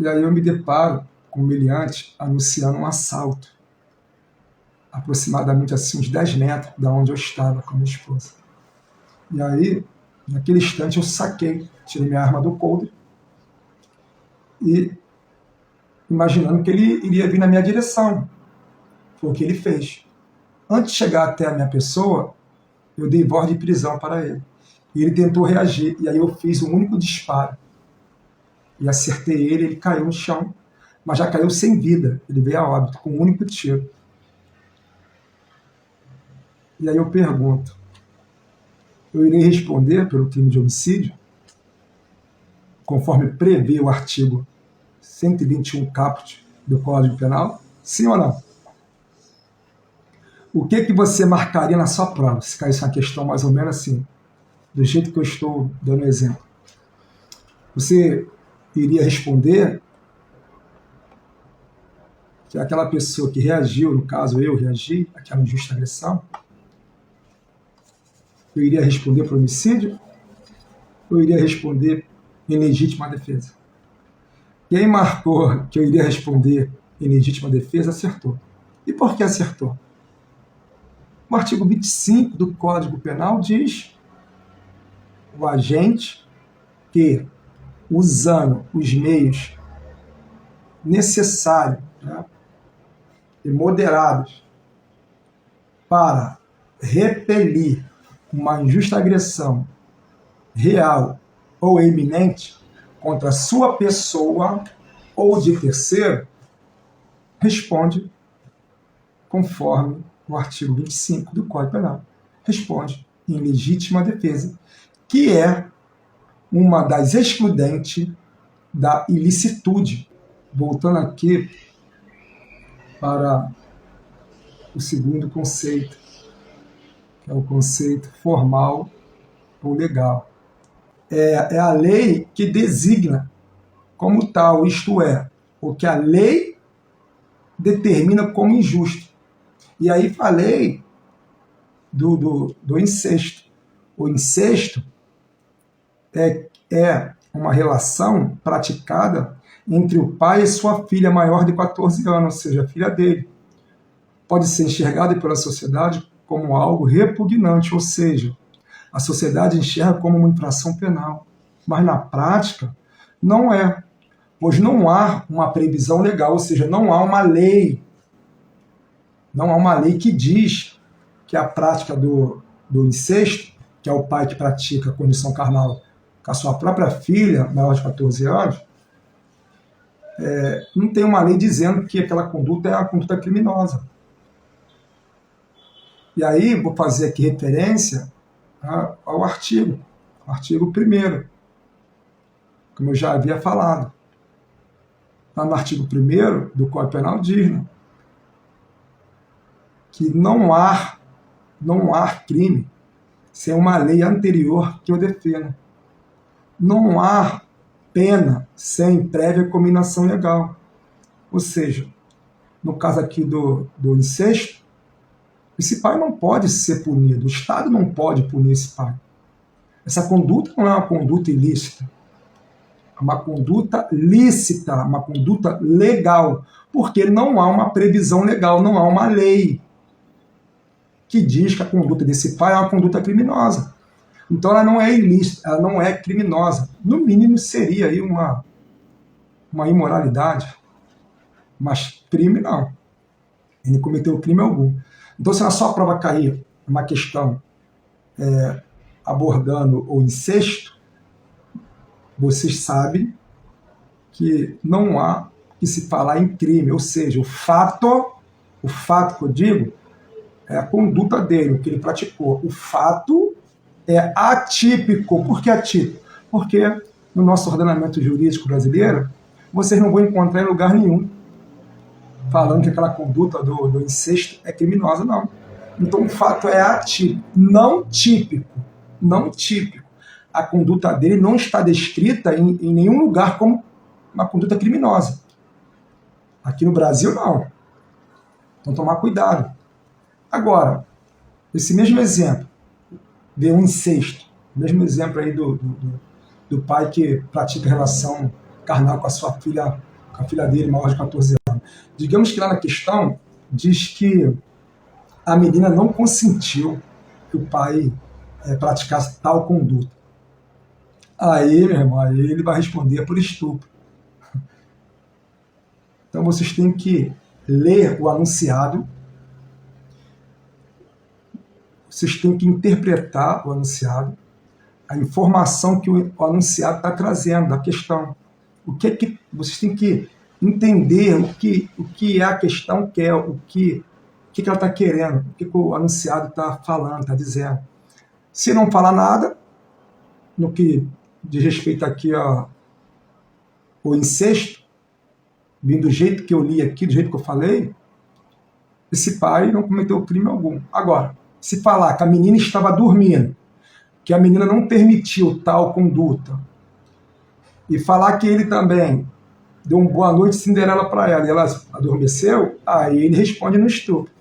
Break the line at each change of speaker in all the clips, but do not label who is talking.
E aí eu me deparo com o meliante anunciando um assalto, aproximadamente assim uns 10 metros da onde eu estava com a minha esposa. E aí, naquele instante, eu saquei, tirei minha arma do coldre e imaginando que ele iria vir na minha direção. Foi o que ele fez. Antes de chegar até a minha pessoa, eu dei voz de prisão para ele. E ele tentou reagir, e aí eu fiz um único disparo. E acertei ele, ele caiu no chão, mas já caiu sem vida. Ele veio a óbito com um único tiro. E aí eu pergunto, eu irei responder pelo crime de homicídio, conforme prevê o artigo 121 caput do Código Penal? Sim ou não? O que você marcaria na sua prova, se caísse uma questão mais ou menos assim, do jeito que eu estou dando exemplo? Você iria responder que aquela pessoa que reagiu, no caso eu reagi, àquela injusta agressão, eu iria responder por homicídio ou eu iria responder em legítima defesa? Quem marcou que eu iria responder em legítima defesa acertou. E por que acertou? O artigo 25 do Código Penal diz o agente que, usando os meios necessários, né, e moderados para repelir uma injusta agressão real ou iminente contra sua pessoa ou de terceiro, responde conforme o artigo 25 do Código Penal. Responde em legítima defesa, que é uma das excludentes da ilicitude. Voltando aqui para o segundo conceito, que é o conceito formal ou legal. É a lei que designa como tal, isto é, o que a lei determina como injusto. E aí falei do incesto. O incesto é uma relação praticada entre o pai e sua filha maior de 14 anos, ou seja, a filha dele. Pode ser enxergado pela sociedade como algo repugnante, ou seja, a sociedade enxerga como uma infração penal. Mas na prática, não é. Pois não há uma previsão legal, ou seja, não há uma lei. Não há uma lei que diz que a prática do incesto, que é o pai que pratica a condição carnal com a sua própria filha, maior de 14 anos, não tem uma lei dizendo que aquela conduta é uma conduta criminosa. E aí vou fazer aqui referência ao artigo 1º, como eu já havia falado. Lá no artigo 1º do Código Penal diz, né, que não há crime sem uma lei anterior que o defenda. Não há pena sem prévia cominação legal. Ou seja, no caso aqui do incesto, esse pai não pode ser punido, o Estado não pode punir esse pai. Essa conduta não é uma conduta ilícita, é uma conduta lícita, uma conduta legal, porque não há uma previsão legal, não há uma lei que diz que a conduta desse pai é uma conduta criminosa. Então ela não é ilícita, ela não é criminosa. No mínimo seria aí uma imoralidade, mas crime não. Ele não cometeu crime algum. Então, se na sua prova cair uma questão abordando o incesto, vocês sabem que não há que se falar em crime, ou seja, o fato que eu digo é a conduta dele, o que ele praticou. O fato é atípico. Por que atípico? Porque no nosso ordenamento jurídico brasileiro, vocês não vão encontrar em lugar nenhum falando que aquela conduta do incesto é criminosa, não. Então o fato é atípico, não típico. A conduta dele não está descrita em nenhum lugar como uma conduta criminosa. Aqui no Brasil, não. Então tomar cuidado. Agora, esse mesmo exemplo de um incesto, mesmo exemplo aí do pai que pratica relação carnal com a sua filha a filha dele, maior de 14 anos. Digamos que lá na questão diz que a menina não consentiu que o pai praticasse tal conduta. Aí, meu irmão, aí ele vai responder por estupro. Então vocês têm que ler o anunciado, vocês têm que interpretar o anunciado, a informação que o anunciado está trazendo, da questão. O que é que vocês têm que entender o que é a questão quer, o que ela está querendo, o que o anunciado está falando, está dizendo. Se não falar nada, no que diz respeito aqui ao incesto, vindo do jeito que eu li aqui, do jeito que eu falei, esse pai não cometeu crime algum. Agora, se falar que a menina estava dormindo, que a menina não permitiu tal conduta, e falar que ele também deu uma boa noite Cinderela para ela e ela adormeceu, aí ele responde no estupro.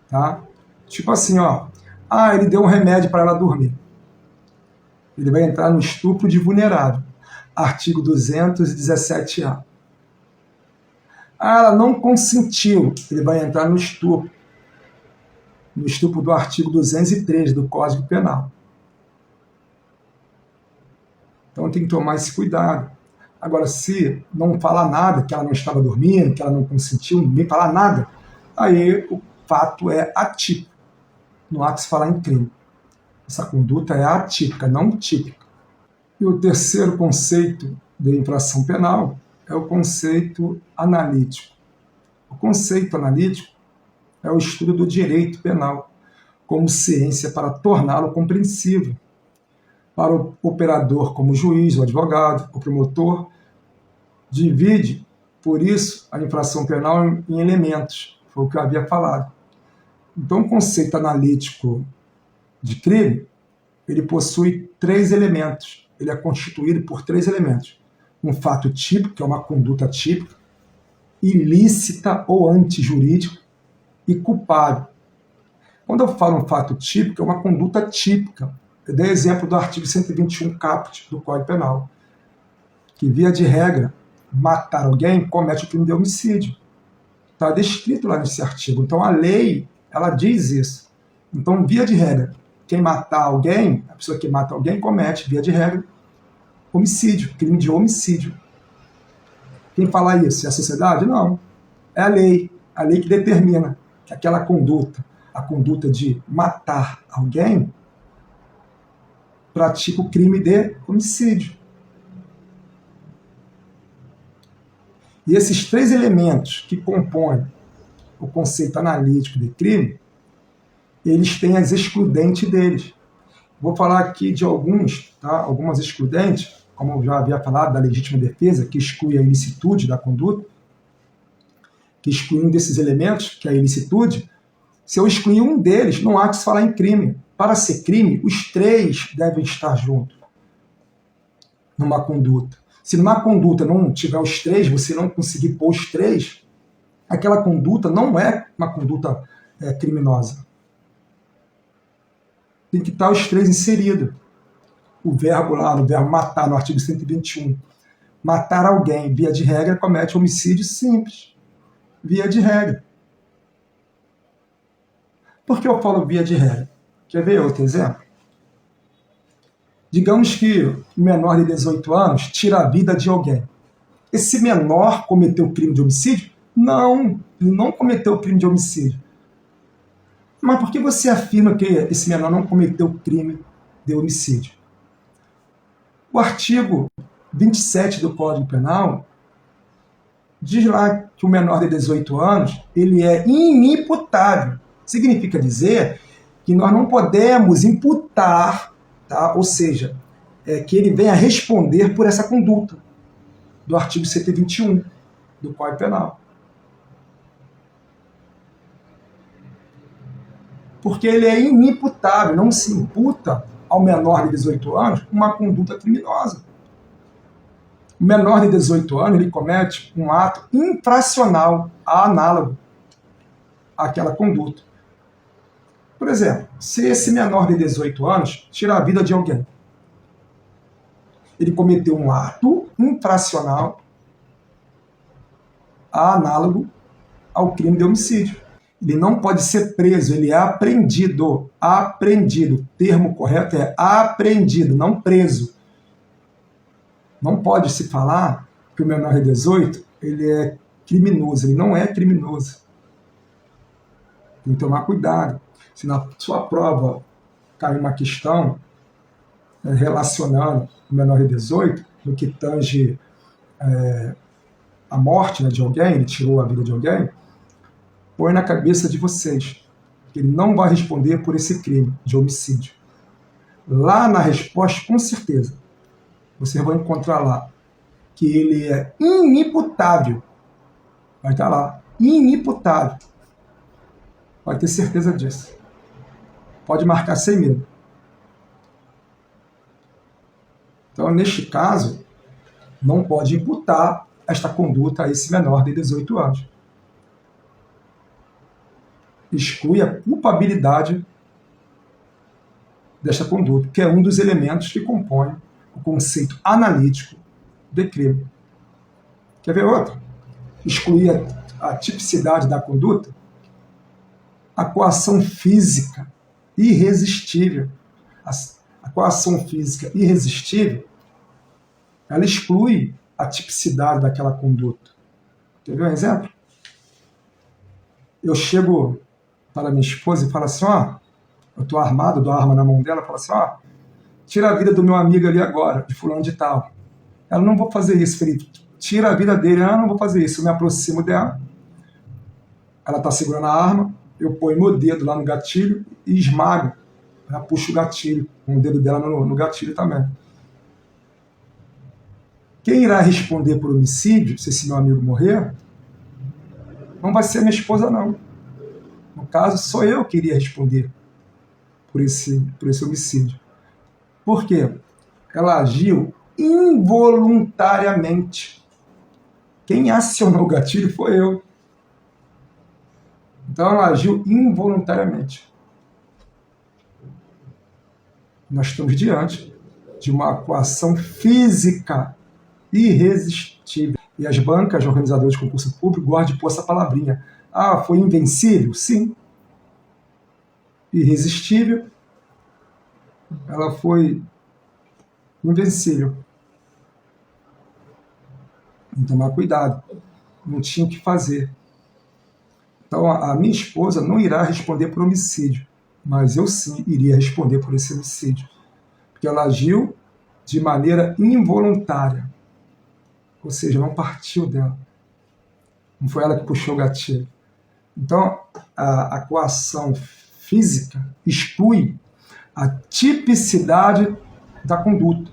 Tá? Tipo assim, ó, ele deu um remédio para ela dormir. Ele vai entrar no estupro de vulnerável. Artigo 217A. Ela não consentiu, ele vai entrar no estupro do artigo 203 do Código Penal. Então tem que tomar esse cuidado. Agora, se não falar nada, que ela não estava dormindo, que ela não consentiu, nem falar nada, aí o fato é atípico. Não há que se falar em crime. Essa conduta é atípica, não típica. E o terceiro conceito de infração penal é o conceito analítico. O conceito analítico é o estudo do direito penal como ciência para torná-lo compreensível para o operador como juiz, o advogado, o promotor. Divide, por isso, a infração penal em elementos, foi o que eu havia falado. Então, o conceito analítico de crime, ele possui 3 elementos. Ele é constituído por 3 elementos. Um fato típico, que é uma conduta típica, ilícita ou antijurídica, e culpável. Quando eu falo um fato típico, é uma conduta típica. Eu dei exemplo do artigo 121 caput do Código Penal, que, via de regra, matar alguém comete o crime de homicídio. Está descrito lá nesse artigo. Então, a lei, ela diz isso. Então, via de regra, quem matar alguém, a pessoa que mata alguém comete, via de regra, homicídio, crime de homicídio. Quem fala isso? É a sociedade? Não. É a lei que determina que aquela conduta, a conduta de matar alguém, pratica o crime de homicídio. E esses 3 elementos que compõem o conceito analítico de crime, eles têm as excludentes deles. Vou falar aqui de alguns, tá? Algumas excludentes, como eu já havia falado, da legítima defesa, que exclui a ilicitude da conduta, que exclui um desses elementos, que é a ilicitude. Se eu excluir um deles, não há que se falar em crime. Para ser crime, os 3 devem estar juntos numa conduta. Se numa conduta não tiver os 3, você não conseguir pôr os 3, aquela conduta não é uma conduta criminosa. Tem que estar os 3 inseridos. O verbo lá, no verbo matar, no artigo 121. Matar alguém, via de regra, comete homicídio simples. Via de regra. Por que eu falo via de regra? Quer ver outro exemplo? Digamos que o menor de 18 anos tira a vida de alguém. Esse menor cometeu crime de homicídio? Não, ele não cometeu crime de homicídio. Mas por que você afirma que esse menor não cometeu crime de homicídio? O artigo 27 do Código Penal diz lá que o menor de 18 anos ele é inimputável. Significa dizer que nós não podemos imputar, tá? Ou seja, que ele venha responder por essa conduta do artigo 121 do Código Penal. Porque ele é inimputável, não se imputa ao menor de 18 anos uma conduta criminosa. O menor de 18 anos ele comete um ato infracional análogo àquela conduta. Por exemplo, se esse menor de 18 anos tira a vida de alguém, ele cometeu um ato infracional análogo ao crime de homicídio. Ele não pode ser preso, ele é apreendido. Apreendido. O termo correto é apreendido, não preso. Não pode se falar que o menor de 18 ele é criminoso. Ele não é criminoso. Tem que tomar cuidado. Se na sua prova cair uma questão relacionando o menor de 18, no que tange a morte, né, de alguém, ele tirou a vida de alguém, põe na cabeça de vocês que ele não vai responder por esse crime de homicídio. Lá na resposta, com certeza, vocês vão encontrar lá que ele é inimputável. Vai estar lá, inimputável. Vai ter certeza disso. Pode marcar sem medo. Então, neste caso, não pode imputar esta conduta a esse menor de 18 anos. Exclui a culpabilidade desta conduta, que é um dos elementos que compõem o conceito analítico de crime. Quer ver outro? Excluir a tipicidade da conduta, a coação física irresistível. A coação física irresistível, ela exclui a tipicidade daquela conduta. Quer ver um exemplo? Eu chego para minha esposa e falo assim, eu estou armado, dou a arma na mão dela, falo assim, tira a vida do meu amigo ali agora, de fulano de tal. Ela, não vou fazer isso, Felipe. Tira a vida dele, não vou fazer isso. Eu me aproximo dela, ela está segurando a arma, eu ponho meu dedo lá no gatilho e esmago. Ela puxa o gatilho, com o dedo dela no gatilho também. Quem irá responder por homicídio, se esse meu amigo morrer, não vai ser minha esposa, não. No caso, sou eu que iria responder por esse homicídio. Por quê? Ela agiu involuntariamente. Quem acionou o gatilho foi eu. Então ela agiu involuntariamente. Nós estamos diante de uma coação física irresistível. E as bancas organizadoras de concurso público gostam de pôr essa palavrinha. Foi invencível? Sim. Irresistível. Ela foi invencível. Tem que tomar cuidado. Não tinha o que fazer. Então, a minha esposa não irá responder por homicídio, mas eu sim iria responder por esse homicídio. Porque ela agiu de maneira involuntária. Ou seja, não partiu dela. Não foi ela que puxou o gatilho. Então, a coação física exclui a tipicidade da conduta.